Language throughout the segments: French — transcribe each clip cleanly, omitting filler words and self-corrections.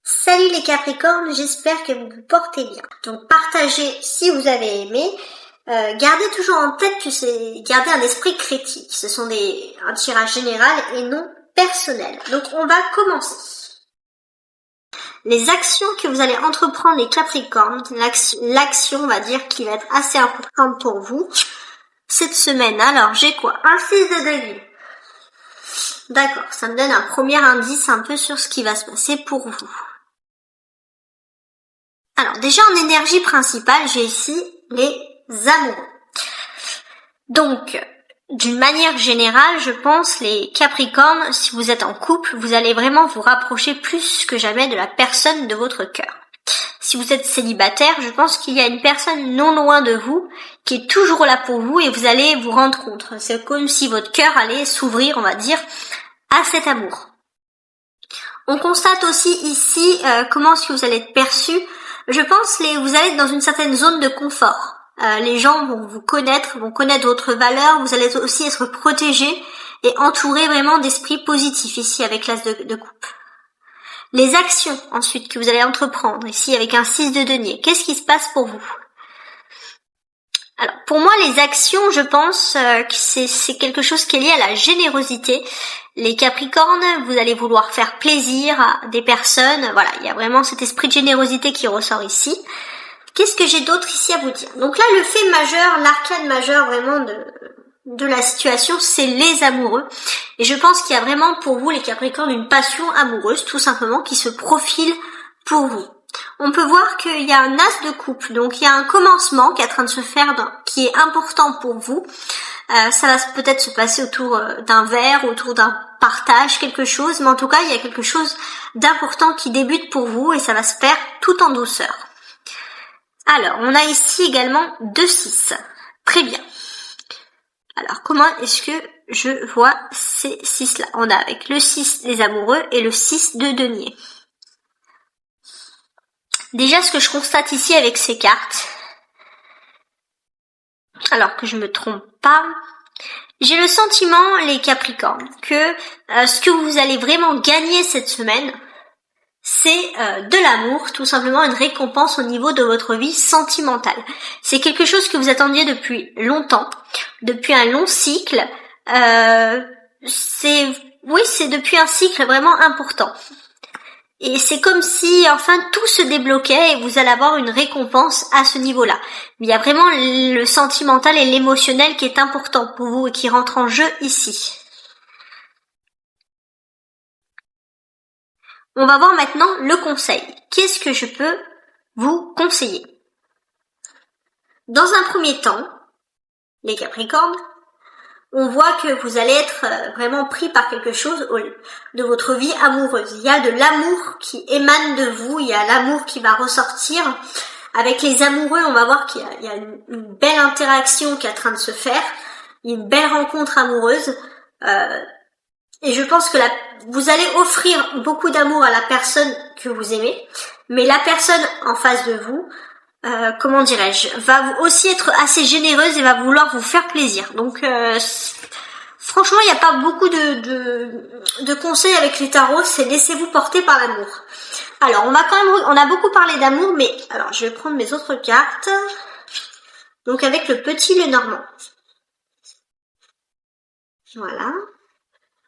Salut les Capricornes, j'espère que vous vous portez bien. Donc partagez si vous avez aimé. Gardez toujours en tête que c'est garder un esprit critique. Ce sont un tirage général et non personnel. Donc on va commencer. Les actions que vous allez entreprendre les Capricornes, l'action on va dire qui va être assez importante pour vous cette semaine. Alors j'ai quoi? Un 6 de denier. D'accord, ça me donne un premier indice un peu sur ce qui va se passer pour vous. Alors déjà en énergie principale, j'ai ici les amoureux. Donc, d'une manière générale, je pense les Capricornes, si vous êtes en couple, vous allez vraiment vous rapprocher plus que jamais de la personne de votre cœur. Si vous êtes célibataire, je pense qu'il y a une personne non loin de vous qui est toujours là pour vous et vous allez vous rendre compte. C'est comme si votre cœur allait s'ouvrir, on va dire, à cet amour. On constate aussi ici comment est-ce que vous allez être perçu. Je pense que vous allez être dans une certaine zone de confort. Les gens vont vous connaître, vont connaître votre valeur. Vous allez aussi être protégé et entouré vraiment d'esprit positif ici avec l'as de coupe. Les actions ensuite que vous allez entreprendre ici avec un 6 de denier. Qu'est-ce qui se passe pour vous? Alors pour moi les actions, je pense que c'est quelque chose qui est lié à la générosité. Les Capricornes, vous allez vouloir faire plaisir à des personnes. Voilà, il y a vraiment cet esprit de générosité qui ressort ici. Qu'est-ce que j'ai d'autre ici à vous dire? Donc là, le fait majeur, l'arcane majeur vraiment de la situation, c'est les amoureux. Et je pense qu'il y a vraiment pour vous, les Capricornes, une passion amoureuse, tout simplement, qui se profile pour vous. On peut voir qu'il y a un as de coupe, donc il y a un commencement qui est en train de se faire, qui est important pour vous. Ça va peut-être se passer autour d'un verre, autour d'un partage, quelque chose, mais en tout cas, il y a quelque chose d'important qui débute pour vous et ça va se faire tout en douceur. Alors, on a ici également 2-6. Très bien. Alors, comment est-ce que je vois ces 6-là? On a avec le 6 des amoureux et le 6 de denier. Déjà, ce que je constate ici avec ces cartes, alors que je me trompe pas, j'ai le sentiment, les Capricornes, que ce que vous allez vraiment gagner cette semaine, c'est de l'amour, tout simplement une récompense au niveau de votre vie sentimentale. C'est quelque chose que vous attendiez depuis longtemps, depuis un long cycle. C'est depuis un cycle vraiment important. Et c'est comme si enfin tout se débloquait et vous allez avoir une récompense à ce niveau-là. Mais il y a vraiment le sentimental et l'émotionnel qui est important pour vous et qui rentre en jeu ici. On va voir maintenant le conseil. Qu'est-ce que je peux vous conseiller? Dans un premier temps, les Capricornes, on voit que vous allez être vraiment pris par quelque chose de votre vie amoureuse. Il y a de l'amour qui émane de vous, il y a l'amour qui va ressortir. Avec les amoureux, on va voir qu'il y a une belle interaction qui est en train de se faire, une belle rencontre amoureuse. Et je pense que vous allez offrir beaucoup d'amour à la personne que vous aimez, mais la personne en face de vous, va aussi être assez généreuse et va vouloir vous faire plaisir. Donc franchement, il n'y a pas beaucoup de conseils avec les tarots, c'est laissez-vous porter par l'amour. Alors, on a beaucoup parlé d'amour, mais alors je vais prendre mes autres cartes. Donc avec le petit Lenormand. Voilà.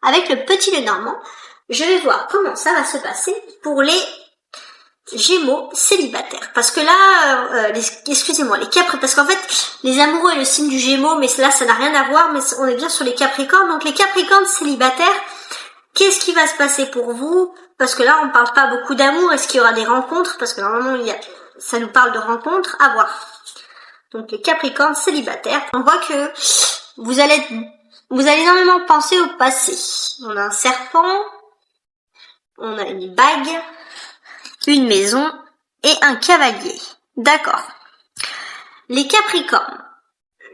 Avec le petit Lenormand, je vais voir comment ça va se passer pour les Gémeaux célibataires. Parce que là, excusez-moi, les Capricornes, parce qu'en fait, les amoureux est le signe du Gémeaux, mais là, ça n'a rien à voir, mais on est bien sur les Capricornes. Donc les Capricornes célibataires, qu'est-ce qui va se passer pour vous? Parce que là, on parle pas beaucoup d'amour. Est-ce qu'il y aura des rencontres? Parce que normalement, ça nous parle de rencontres. À voir. Donc les Capricornes célibataires, on voit que vous allez énormément penser au passé. On a un serpent, on a une bague, une maison et un cavalier. D'accord. Les Capricornes,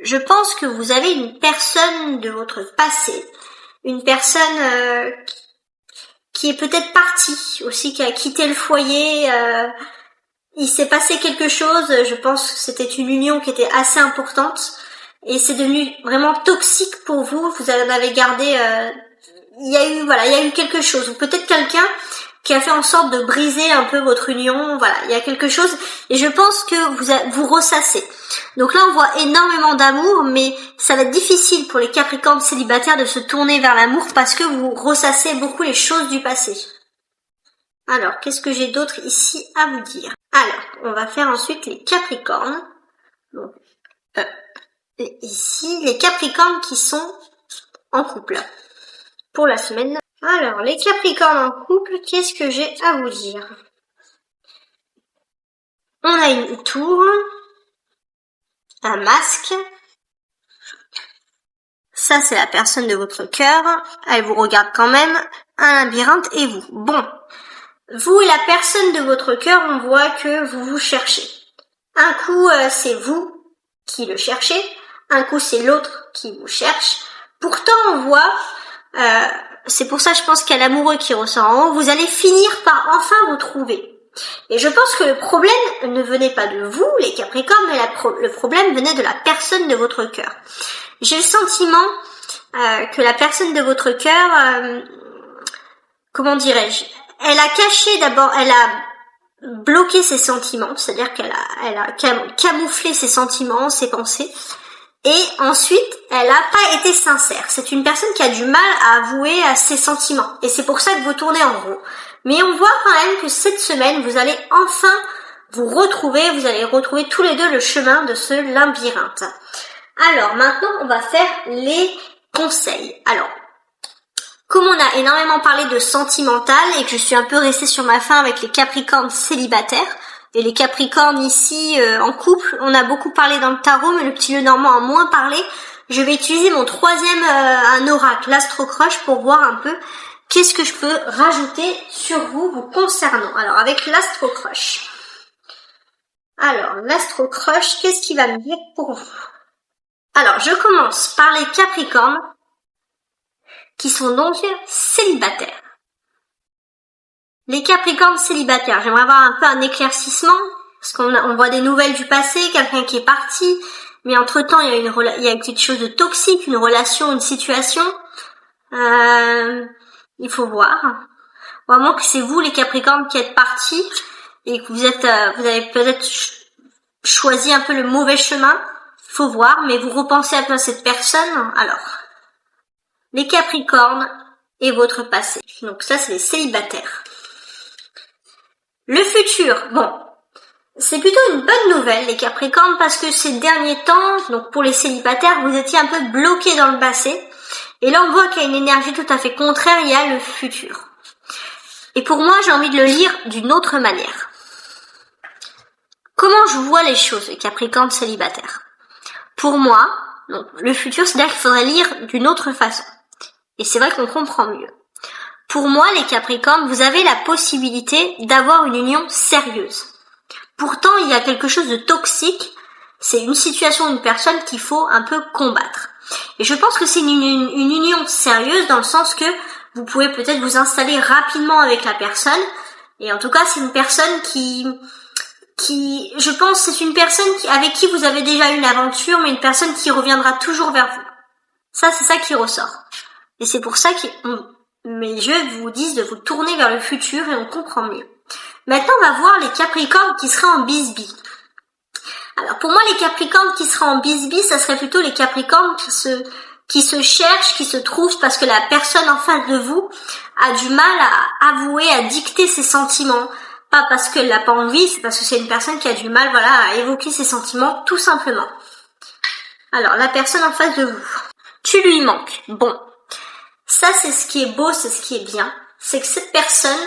je pense que vous avez une personne de votre passé, une personne qui est peut-être partie aussi, qui a quitté le foyer. Il s'est passé quelque chose, je pense que c'était une union qui était assez importante et c'est devenu vraiment toxique pour vous. Vous en avez gardé... il y a eu quelque chose, ou peut-être quelqu'un qui a fait en sorte de briser un peu votre union. Voilà, il y a quelque chose et je pense que vous ressassez. Donc là, on voit énormément d'amour, mais ça va être difficile pour les Capricornes célibataires de se tourner vers l'amour parce que vous ressassez beaucoup les choses du passé. Alors, qu'est-ce que j'ai d'autre ici à vous dire? Alors, on va faire ensuite les Capricornes. Donc, ici, les Capricornes qui sont en couple pour la semaine. Alors, les Capricornes en couple, qu'est-ce que j'ai à vous dire? On a une tour, un masque. Ça, c'est la personne de votre cœur. Elle vous regarde quand même. Un labyrinthe et vous. Bon. Vous et la personne de votre cœur, on voit que vous vous cherchez. Un coup, c'est vous qui le cherchez. Un coup, c'est l'autre qui vous cherche. Pourtant, on voit, c'est pour ça je pense qu'il y a l'amoureux qui ressort en haut, vous allez finir par enfin vous trouver. Et je pense que le problème ne venait pas de vous, les Capricornes, mais le problème venait de la personne de votre cœur. J'ai le sentiment que la personne de votre cœur, comment dirais-je, elle a caché d'abord, elle a bloqué ses sentiments, c'est-à-dire qu'elle a camouflé ses sentiments, ses pensées, et ensuite, elle n'a pas été sincère. C'est une personne qui a du mal à avouer à ses sentiments, et c'est pour ça que vous tournez en rond. Mais on voit quand même que cette semaine, vous allez enfin vous allez retrouver tous les deux le chemin de ce labyrinthe. Alors maintenant, on va faire les conseils. Alors, comme on a énormément parlé de sentimental et que je suis un peu restée sur ma faim avec les Capricornes célibataires, et les Capricornes ici en couple, on a beaucoup parlé dans le tarot, mais le petit Lenormand a moins parlé. Je vais utiliser mon troisième un oracle, l'Astro-Crush, pour voir un peu qu'est-ce que je peux rajouter sur vous concernant. Alors, avec l'Astro-Crush. Alors, l'Astro-Crush, qu'est-ce qu'il va me dire pour vous? Alors, je commence par les Capricornes qui sont donc célibataires. Les Capricornes célibataires, j'aimerais avoir un peu un éclaircissement, parce qu'on voit des nouvelles du passé, quelqu'un qui est parti, mais entre-temps, il y a quelque chose de toxique, une relation, une situation. Il faut voir. Vraiment que c'est vous, les Capricornes, qui êtes partis, et que vous avez peut-être choisi un peu le mauvais chemin. Il faut voir, mais vous repensez un peu à cette personne. Alors, les Capricornes et votre passé. Donc ça, c'est les célibataires. Le futur, bon, c'est plutôt une bonne nouvelle, les Capricornes, parce que ces derniers temps, donc pour les célibataires, vous étiez un peu bloqués dans le passé. Et là, on voit qu'il y a une énergie tout à fait contraire, il y a le futur. Et pour moi, j'ai envie de le lire d'une autre manière. Comment je vois les choses, les Capricornes célibataires? Pour moi, donc, le futur, c'est-à-dire qu'il faudrait lire d'une autre façon. Et c'est vrai qu'on comprend mieux. Pour moi, les Capricornes, vous avez la possibilité d'avoir une union sérieuse. Pourtant, il y a quelque chose de toxique. C'est une situation, une personne qu'il faut un peu combattre. Et je pense que c'est une union sérieuse dans le sens que vous pouvez peut-être vous installer rapidement avec la personne. Et en tout cas, c'est une personne qui, je pense, c'est une personne avec qui vous avez déjà eu une aventure, mais une personne qui reviendra toujours vers vous. Ça, c'est ça qui ressort. Et c'est pour ça que mes jeux vous disent de vous tourner vers le futur et on comprend mieux. Maintenant, on va voir les Capricornes qui seraient en bisbis. Alors, pour moi, les Capricornes qui seraient en bisbis, ça serait plutôt les Capricornes qui se cherchent, qui se trouvent parce que la personne en face de vous a du mal à avouer, à dicter ses sentiments. Pas parce qu'elle n'a pas envie, c'est parce que c'est une personne qui a du mal, voilà, à évoquer ses sentiments, tout simplement. Alors, la personne en face de vous. Tu lui manques. Bon. Ça, c'est ce qui est beau, c'est ce qui est bien. C'est que cette personne,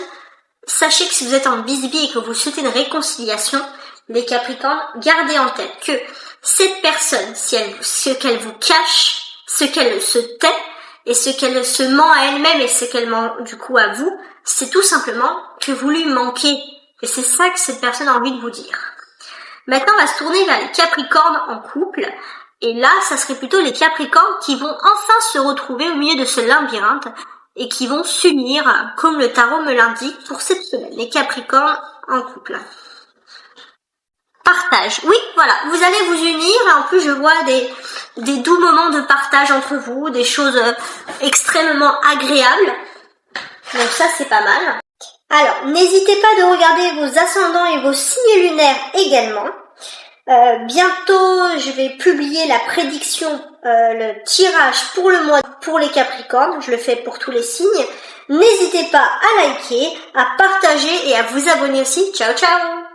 sachez que si vous êtes en bisbis et que vous souhaitez une réconciliation, les Capricornes, gardez en tête que cette personne, ce qu'elle vous cache, ce qu'elle se tait, et ce qu'elle se ment à elle-même et ce qu'elle ment du coup à vous, c'est tout simplement que vous lui manquez. Et c'est ça que cette personne a envie de vous dire. Maintenant, on va se tourner vers les Capricornes en couple. Et là, ça serait plutôt les Capricornes qui vont enfin se retrouver au milieu de ce labyrinthe et qui vont s'unir, comme le tarot me l'indique, pour cette semaine. Les Capricornes en couple. Partage. Oui, voilà, vous allez vous unir. Et en plus, je vois des doux moments de partage entre vous, des choses extrêmement agréables. Donc ça, c'est pas mal. Alors, n'hésitez pas de regarder vos ascendants et vos signes lunaires également. Bientôt, je vais publier la prédiction, le tirage pour le mois pour les Capricornes. Je le fais pour tous les signes. N'hésitez pas à liker, à partager et à vous abonner aussi. Ciao, ciao!